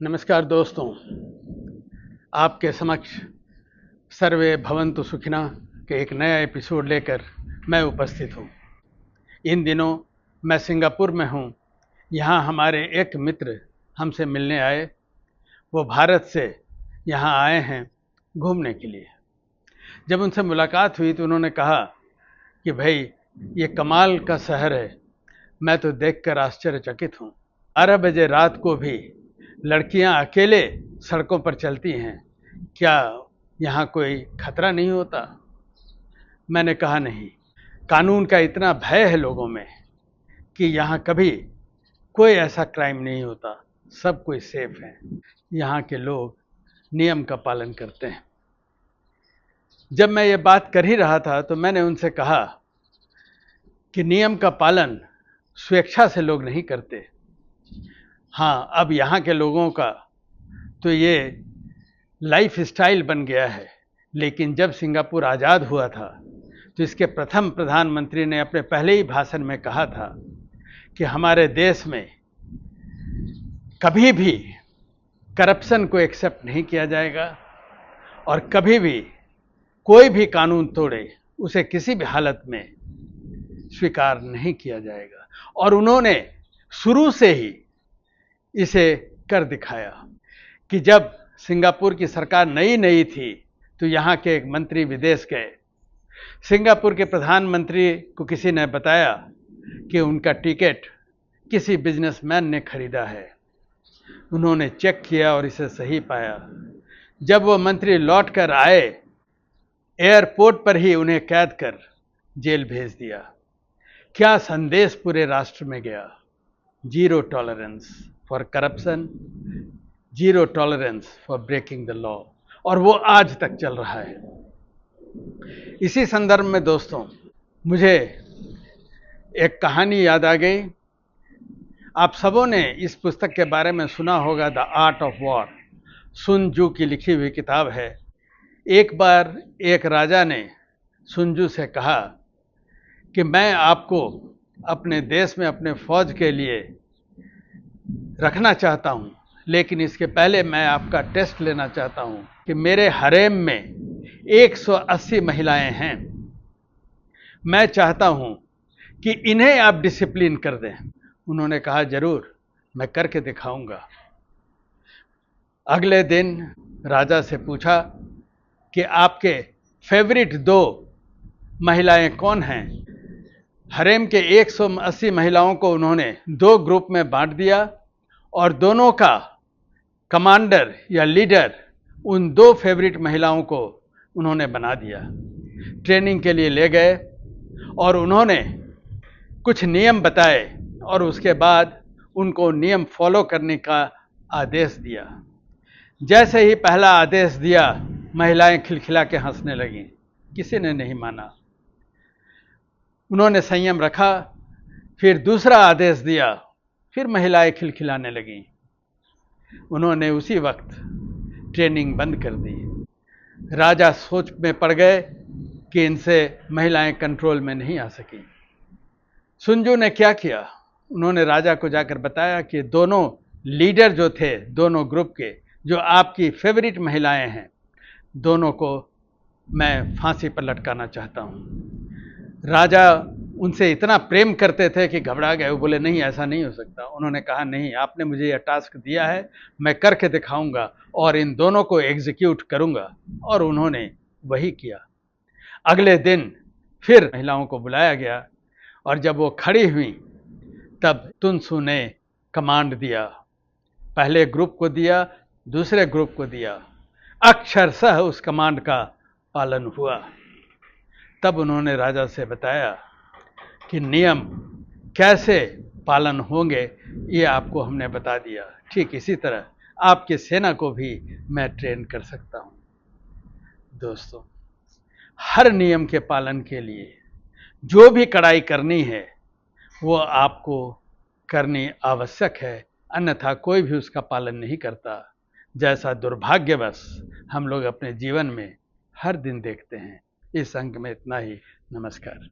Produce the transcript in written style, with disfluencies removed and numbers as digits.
नमस्कार दोस्तों, आपके समक्ष सर्वे भवन्तु सुखिनः के एक नया एपिसोड लेकर मैं उपस्थित हूँ। इन दिनों मैं सिंगापुर में हूँ। यहाँ हमारे एक मित्र हमसे मिलने आए। वो भारत से यहाँ आए हैं घूमने के लिए। जब उनसे मुलाकात हुई तो उन्होंने कहा कि भाई ये कमाल का शहर है, मैं तो देखकर आश्चर्यचकित हूँ। 12 बजे रात को भी लड़कियां अकेले सड़कों पर चलती हैं, क्या यहाँ कोई खतरा नहीं होता? मैंने कहा नहीं, कानून का इतना भय है लोगों में कि यहाँ कभी कोई ऐसा क्राइम नहीं होता, सब कोई सेफ है। यहाँ के लोग नियम का पालन करते हैं। जब मैं ये बात कर ही रहा था तो मैंने उनसे कहा कि नियम का पालन स्वेच्छा से लोग नहीं करते। हाँ, अब यहाँ के लोगों का तो ये लाइफ स्टाइल बन गया है, लेकिन जब सिंगापुर आज़ाद हुआ था तो इसके प्रथम प्रधानमंत्री ने अपने पहले ही भाषण में कहा था कि हमारे देश में कभी भी करप्शन को एक्सेप्ट नहीं किया जाएगा और कभी भी कोई भी कानून तोड़े उसे किसी भी हालत में स्वीकार नहीं किया जाएगा। और उन्होंने शुरू से ही इसे कर दिखाया कि जब सिंगापुर की सरकार नई थी तो यहाँ के एक मंत्री विदेश गए। सिंगापुर के प्रधानमंत्री को किसी ने बताया कि उनका टिकट किसी बिजनेसमैन ने खरीदा है। उन्होंने चेक किया और इसे सही पाया। जब वो मंत्री लौट कर आए, एयरपोर्ट पर ही उन्हें कैद कर जेल भेज दिया। क्या संदेश पूरे राष्ट्र में गया? Zero tolerance for corruption, zero tolerance for breaking the law. और वो आज तक चल रहा है। इसी संदर्भ में दोस्तों, मुझे एक कहानी याद आ गई। आप सबों ने इस पुस्तक के बारे में सुना होगा, द आर्ट ऑफ वॉर। सुन जू की लिखी हुई किताब है। एक बार एक राजा ने सुन जू से कहा कि मैं आपको अपने देश में अपने फौज के लिए रखना चाहता हूं, लेकिन इसके पहले मैं आपका टेस्ट लेना चाहता हूं कि मेरे हरेम में 180 महिलाएं हैं। मैं चाहता हूं कि इन्हें आप डिसिप्लिन कर दें। उन्होंने कहा जरूर, मैं करके दिखाऊंगा। अगले दिन राजा से पूछा कि आपके फेवरेट 2 महिलाएं कौन हैं? हरेम के 180 महिलाओं को उन्होंने 2 ग्रुप में बांट दिया और दोनों का कमांडर या लीडर उन 2 फेवरेट महिलाओं को उन्होंने बना दिया। ट्रेनिंग के लिए ले गए और उन्होंने कुछ नियम बताए और उसके बाद उनको नियम फॉलो करने का आदेश दिया। जैसे ही पहला आदेश दिया, महिलाएं खिलखिला के हंसने लगीं। किसी ने नहीं माना। उन्होंने संयम रखा। फिर दूसरा आदेश दिया, फिर महिलाएं खिलखिलाने लगीं। उन्होंने उसी वक्त ट्रेनिंग बंद कर दी। राजा सोच में पड़ गए कि इनसे महिलाएं कंट्रोल में नहीं आ सकी। सुनजू ने क्या किया? उन्होंने राजा को जाकर बताया कि दोनों लीडर जो थे दोनों ग्रुप के, जो आपकी फेवरेट महिलाएं हैं, दोनों को मैं फांसी पर लटकाना चाहता हूं। राजा उनसे इतना प्रेम करते थे कि घबरा गए। वो बोले नहीं, ऐसा नहीं हो सकता। उन्होंने कहा नहीं, आपने मुझे यह टास्क दिया है, मैं करके दिखाऊंगा और इन दोनों को एग्जीक्यूट करूंगा। और उन्होंने वही किया। अगले दिन फिर महिलाओं को बुलाया गया और जब वो खड़ी हुई तब तुनसु ने कमांड दिया। पहले ग्रुप को दिया, दूसरे ग्रुप को दिया। अक्षरशः उस कमांड का पालन हुआ। तब उन्होंने राजा से बताया कि नियम कैसे पालन होंगे, ये आपको हमने बता दिया। ठीक इसी तरह आपकी सेना को भी मैं ट्रेन कर सकता हूं। दोस्तों, हर नियम के पालन के लिए जो भी कड़ाई करनी है वो आपको करनी आवश्यक है, अन्यथा कोई भी उसका पालन नहीं करता, जैसा दुर्भाग्यवश हम लोग अपने जीवन में हर दिन देखते हैं। इस अंक में इतना ही। नमस्कार।